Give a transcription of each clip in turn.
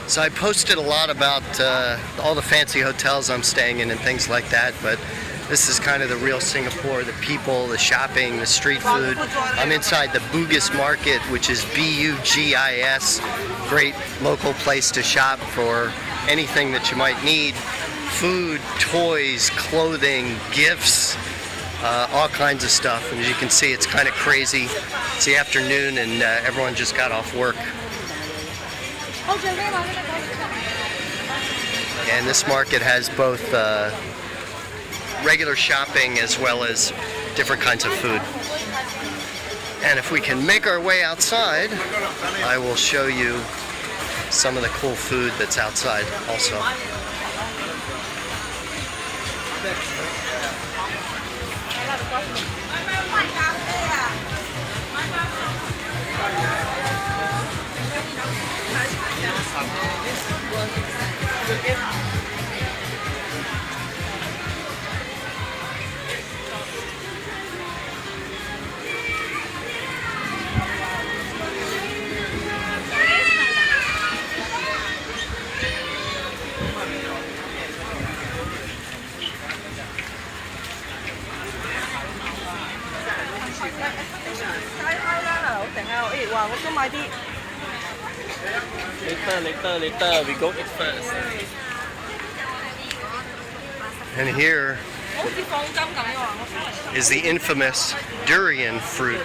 So I posted a lot about all the fancy hotels I'm staying in and things like that, but this is kind of the real Singapore, the people, the shopping, the street food. I'm inside the Bugis market, which is Bugis. Great local place to shop for anything that you might need. Food, toys, clothing, gifts, all kinds of stuff. And as you can see, it's kind of crazy. It's the afternoon and everyone just got off work. And this market has both regular shopping as well as different kinds of food. And if we can make our way outside, I will show you some of the cool food that's outside also. Later, we go eat first. And here is the infamous durian fruit,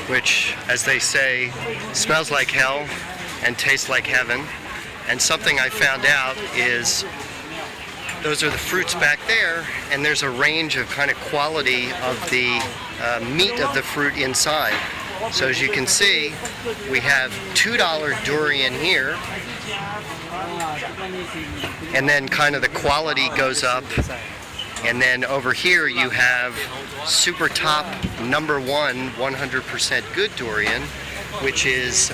which, as they say, smells like hell and tastes like heaven. And something I found out is those are the fruits back there, and there's a range of kind of quality of the meat of the fruit inside. So as you can see, we have $2 durian here, and then kind of the quality goes up. And then over here you have super top number one 100% good durian, which is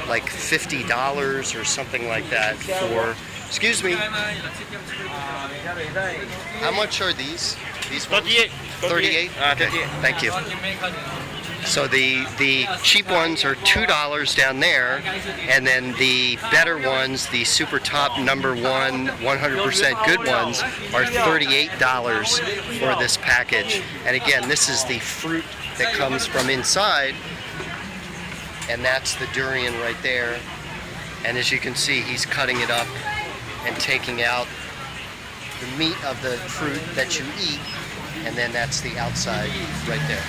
like $50 or something like that for, excuse me, how much are these? These ones? 38? Okay, thank you. So the cheap ones are $2 down there, and then the better ones, the super top number one 100% good ones, are $38 for this package. And again, this is the fruit that comes from inside, and that's the durian right there. And as you can see, he's cutting it up and taking out the meat of the fruit that you eat, and then that's the outside right there.